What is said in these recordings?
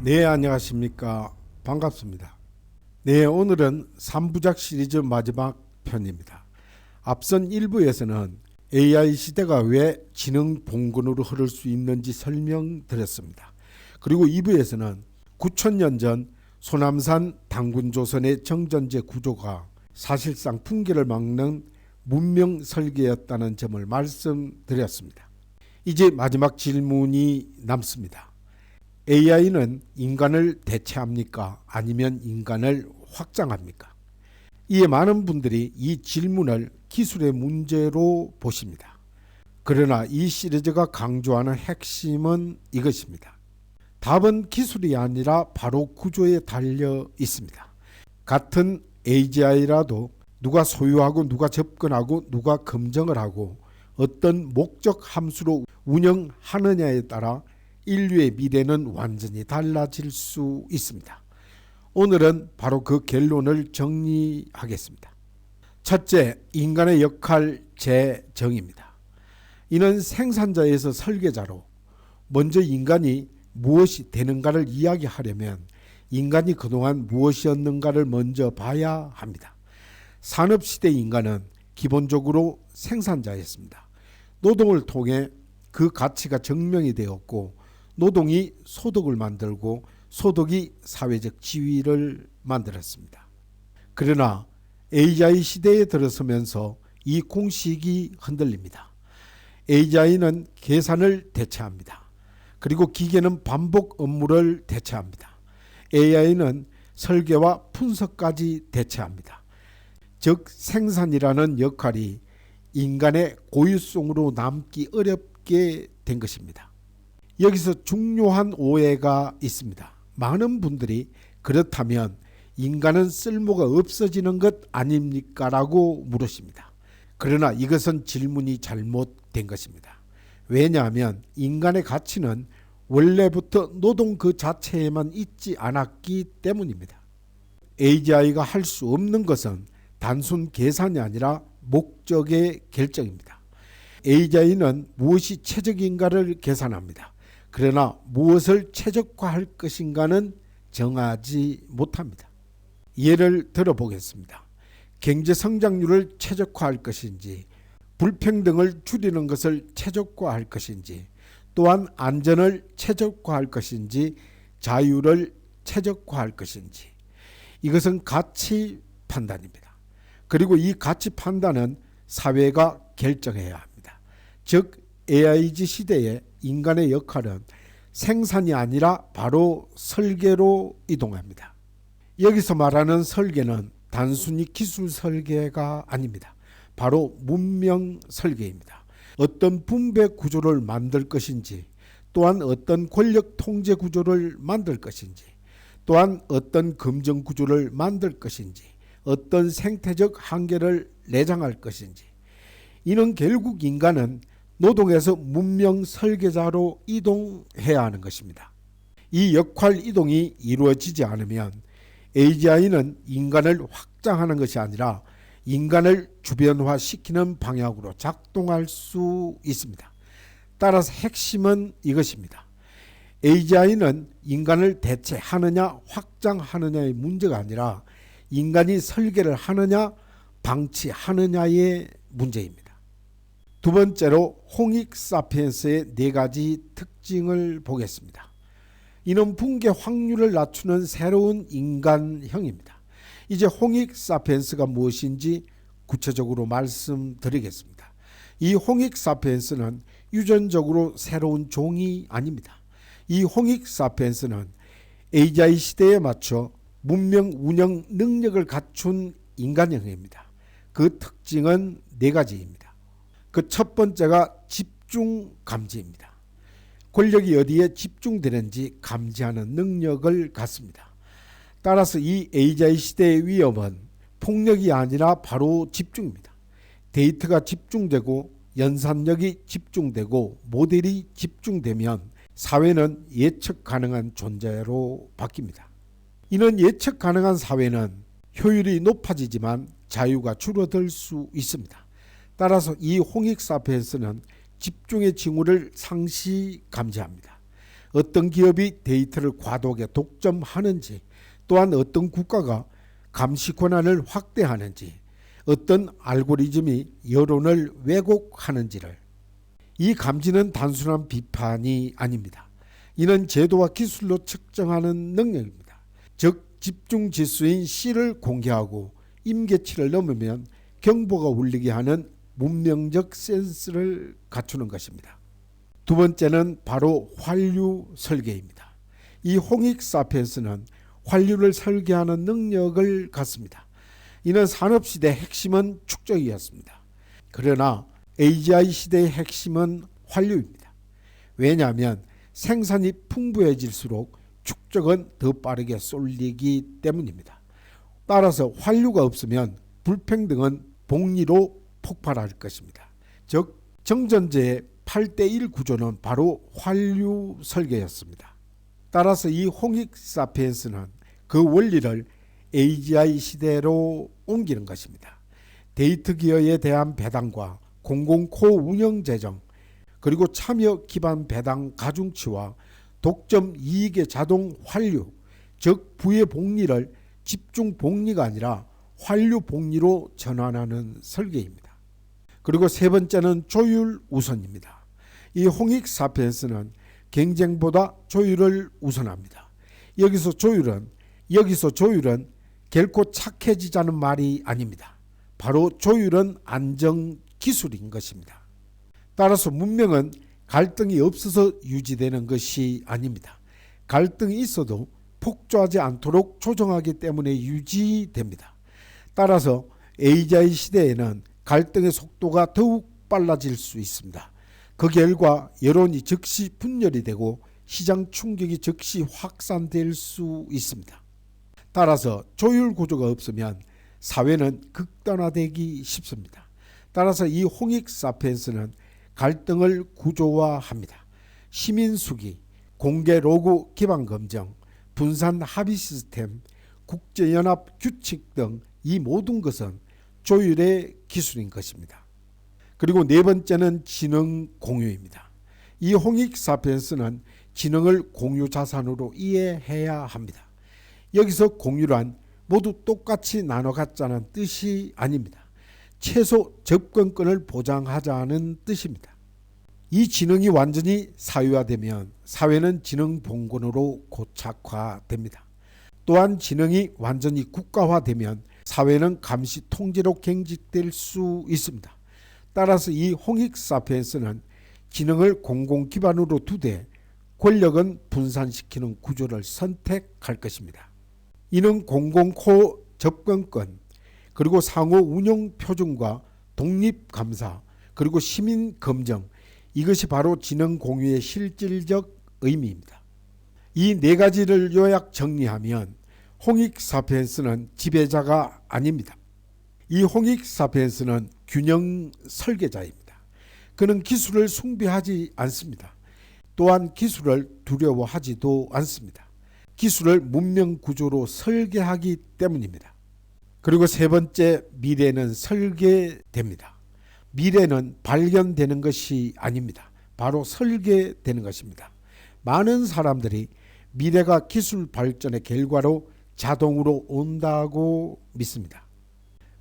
네, 안녕하십니까. 반갑습니다. 네, 오늘은 3부작 시리즈 마지막 편입니다. 앞선 1부에서는 AI 시대가 왜 지능 봉건으로 흐를 수 있는지 설명드렸습니다. 그리고 2부에서는 9,000년 전 소남산 당군조선의 정전제 구조가 사실상 붕괴를 막는 문명 설계였다는 점을 말씀드렸습니다. 이제 마지막 질문이 남습니다. AI는 인간을 대체합니까? 아니면 인간을 확장합니까? 이에 많은 분들이 이 질문을 기술의 문제로 보십니다. 그러나 이 시리즈가 강조하는 핵심은 이것입니다. 답은 기술이 아니라 바로 구조에 달려 있습니다. 같은 AGI라도 누가 소유하고 누가 접근하고 누가 검증을 하고 어떤 목적 함수로 운영하느냐에 따라 인류의 미래는 완전히 달라질 수 있습니다. 오늘은 바로 그 결론을 정리하겠습니다. 첫째, 인간의 역할 재정의입니다. 이는 생산자에서 설계자로 먼저 인간이 무엇이 되는가를 이야기하려면 인간이 그동안 무엇이었는가를 먼저 봐야 합니다. 산업시대 인간은 기본적으로 생산자였습니다. 노동을 통해 그 가치가 증명이 되었고 노동이 소득을 만들고 소득이 사회적 지위를 만들었습니다. 그러나 AI 시대에 들어서면서 이 공식이 흔들립니다. AI는 계산을 대체합니다. 그리고 기계는 반복 업무를 대체합니다. AI는 설계와 분석까지 대체합니다. 즉 생산이라는 역할이 인간의 고유성으로 남기 어렵게 된 것입니다. 여기서 중요한 오해가 있습니다. 많은 분들이 그렇다면 인간은 쓸모가 없어지는 것 아닙니까? 라고 물으십니다. 그러나 이것은 질문이 잘못된 것입니다. 왜냐하면 인간의 가치는 원래부터 노동 그 자체에만 있지 않았기 때문입니다. AGI가 할 수 없는 것은 단순 계산이 아니라 목적의 결정입니다. AGI는 무엇이 최적인가를 계산합니다. 그러나 무엇을 최적화할 것인가는 정하지 못합니다. 예를 들어보겠습니다. 경제 성장률을 최적화할 것인지, 불평등을 줄이는 것을 최적화할 것인지, 또한 안전을 최적화할 것인지, 자유를 최적화할 것인지, 이것은 가치 판단입니다. 그리고 이 가치 판단은 사회가 결정해야 합니다. 즉 AIG 시대에 인간의 역할은 생산이 아니라 바로 설계로 이동합니다. 여기서 말하는 설계는 단순히 기술 설계가 아닙니다. 바로 문명 설계입니다. 어떤 분배 구조를 만들 것인지, 또한 어떤 권력 통제 구조를 만들 것인지, 또한 어떤 검증 구조를 만들 것인지, 어떤 생태적 한계를 내장할 것인지, 이는 결국 인간은 노동에서 문명 설계자로 이동해야 하는 것입니다. 이 역할 이동이 이루어지지 않으면 AGI는 인간을 확장하는 것이 아니라 인간을 주변화시키는 방향으로 작동할 수 있습니다. 따라서 핵심은 이것입니다. AGI는 인간을 대체하느냐 확장하느냐의 문제가 아니라 인간이 설계를 하느냐 방치하느냐의 문제입니다. 두 번째로 홍익 사피엔스의 4가지 특징을 보겠습니다. 이는 붕괴 확률을 낮추는 새로운 인간형입니다. 이제 홍익 사피엔스가 무엇인지 구체적으로 말씀드리겠습니다. 이 홍익 사피엔스는 유전적으로 새로운 종이 아닙니다. 이 홍익 사피엔스는 AGI 시대에 맞춰 문명 운영 능력을 갖춘 인간형입니다. 그 특징은 4가지입니다. 그 첫 번째가 집중 감지입니다. 권력이 어디에 집중되는지 감지하는 능력을 갖습니다. 따라서 이 AGI 시대의 위험은 폭력이 아니라 바로 집중입니다. 데이터가 집중되고 연산력이 집중되고 모델이 집중되면 사회는 예측 가능한 존재로 바뀝니다. 이는 예측 가능한 사회는 효율이 높아지지만 자유가 줄어들 수 있습니다. 따라서 이 홍익 사피엔스는 집중의 징후를 상시 감지합니다. 어떤 기업이 데이터를 과도하게 독점하는지, 또한 어떤 국가가 감시 권한을 확대하는지, 어떤 알고리즘이 여론을 왜곡하는지를. 이 감지는 단순한 비판이 아닙니다. 이는 제도와 기술로 측정하는 능력입니다. 즉 집중 지수인 C를 공개하고 임계치를 넘으면 경보가 울리게 하는 문명적 센스를 갖추는 것입니다. 두 번째는 바로 환류 설계입니다. 이 홍익사피엔스는 환류를 설계하는 능력을 갖습니다. 이는 산업시대의 핵심은 축적이었습니다. 그러나 AGI 시대의 핵심은 환류입니다. 왜냐하면 생산이 풍부해질수록 축적은 더 빠르게 쏠리기 때문입니다. 따라서 환류가 없으면 불평등은 복리로 폭발할 것입니다. 즉 정전제의 8대1 구조는 바로 환류 설계였습니다. 따라서 이 홍익사피엔스는 그 원리를 AGI 시대로 옮기는 것입니다. 데이터 기여에 대한 배당과 공공코 운영 재정, 그리고 참여 기반 배당 가중치와 독점 이익의 자동 환류, 즉 부의 복리를 집중 복리가 아니라 환류 복리로 전환하는 설계입니다. 그리고 세 번째는 조율 우선입니다. 이 홍익사피엔스는 경쟁보다 조율을 우선합니다. 여기서 조율은 결코 착해지자는 말이 아닙니다. 바로 조율은 안정기술인 것입니다. 따라서 문명은 갈등이 없어서 유지되는 것이 아닙니다. 갈등이 있어도 폭주하지 않도록 조정하기 때문에 유지됩니다. 따라서 AGI 시대에는 갈등의 속도가 더욱 빨라질 수 있습니다. 그 결과 여론이 즉시 분열이 되고 시장 충격이 즉시 확산될 수 있습니다. 따라서 조율 구조가 없으면 사회는 극단화되기 쉽습니다. 따라서 이 홍익사피엔스는 갈등을 구조화합니다. 시민수기, 공개 로그 기반 검정, 분산 합의 시스템, 국제연합 규칙 등 이 모든 것은 조율의 기술인 것입니다. 그리고 네 번째는 지능 공유입니다. 이 홍익사피엔스는 지능을 공유 자산으로 이해해야 합니다. 여기서 공유란 모두 똑같이 나눠 갖자는 뜻이 아닙니다. 최소 접근권을 보장하자는 뜻입니다. 이 지능이 완전히 사유화되면 사회는 지능 봉건으로 고착화됩니다. 또한 지능이 완전히 국가화되면 사회는 감시 통제로 경직될 수 있습니다. 따라서 이 홍익사피엔스는 지능을 공공 기반으로 두되 권력은 분산시키는 구조를 선택할 것입니다. 이는 공공코 접근권, 그리고 상호 운영 표준과 독립감사, 그리고 시민 검정, 이것이 바로 지능 공유의 실질적 의미입니다. 이 네 가지를 요약 정리하면 홍익사피엔스는 지배자가 아닙니다. 이 홍익사피엔스는 균형 설계자입니다. 그는 기술을 숭배하지 않습니다. 또한 기술을 두려워하지도 않습니다. 기술을 문명 구조로 설계하기 때문입니다. 그리고 세 번째, 미래는 설계됩니다. 미래는 발견되는 것이 아닙니다. 바로 설계되는 것입니다. 많은 사람들이 미래가 기술 발전의 결과로 자동으로 온다고 믿습니다.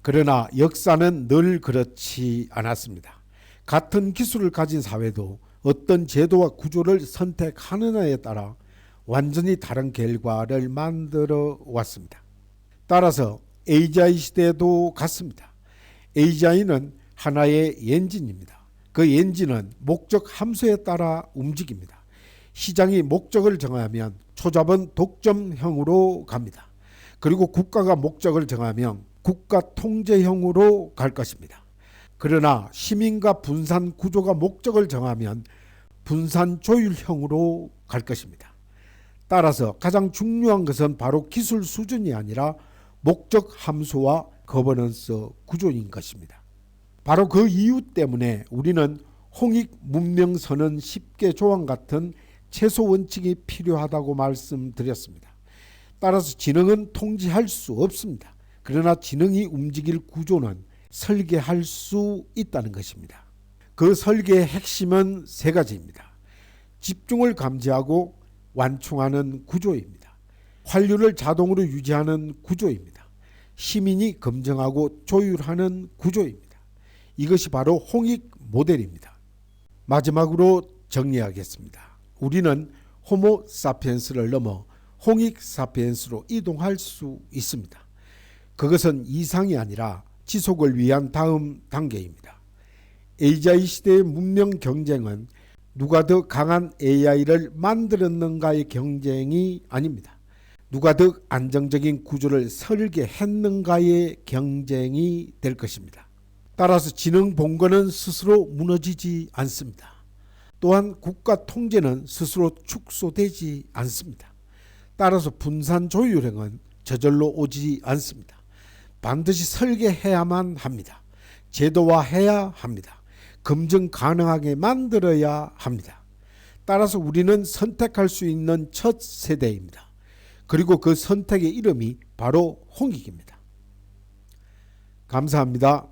그러나 역사는 늘 그렇지 않았습니다. 같은 기술을 가진 사회도 어떤 제도와 구조를 선택하느냐에 따라 완전히 다른 결과를 만들어 왔습니다. 따라서 AGI 시대도 같습니다. AGI는 하나의 엔진입니다. 그 엔진은 목적 함수에 따라 움직입니다. 시장이 목적을 정하면 초잡은 독점형으로 갑니다. 그리고 국가가 목적을 정하면 국가 통제형으로 갈 것입니다. 그러나 시민과 분산 구조가 목적을 정하면 분산 조율형으로 갈 것입니다. 따라서 가장 중요한 것은 바로 기술 수준이 아니라 목적 함수와 거버넌스 구조인 것입니다. 바로 그 이유 때문에 우리는 홍익 문명선언 10개 조항 같은 최소 원칙이 필요하다고 말씀드렸습니다. 따라서 지능은 통제할 수 없습니다. 그러나 지능이 움직일 구조는 설계할 수 있다는 것입니다. 그 설계의 핵심은 세 가지입니다. 집중을 감지하고 완충하는 구조입니다. 환류를 자동으로 유지하는 구조입니다. 시민이 검증하고 조율하는 구조입니다. 이것이 바로 홍익 모델입니다. 마지막으로 정리하겠습니다. 우리는 호모 사피엔스를 넘어 홍익 사피엔스로 이동할 수 있습니다. 그것은 이상이 아니라 지속을 위한 다음 단계입니다. AI 시대의 문명 경쟁은 누가 더 강한 AI를 만들었는가의 경쟁이 아닙니다. 누가 더 안정적인 구조를 설계했는가의 경쟁이 될 것입니다. 따라서 지능 봉건은 스스로 무너지지 않습니다. 또한 국가 통제는 스스로 축소되지 않습니다. 따라서 분산 조율행은 저절로 오지 않습니다. 반드시 설계해야만 합니다. 제도화해야 합니다. 검증 가능하게 만들어야 합니다. 따라서 우리는 선택할 수 있는 첫 세대입니다. 그리고 그 선택의 이름이 바로 홍익입니다. 감사합니다.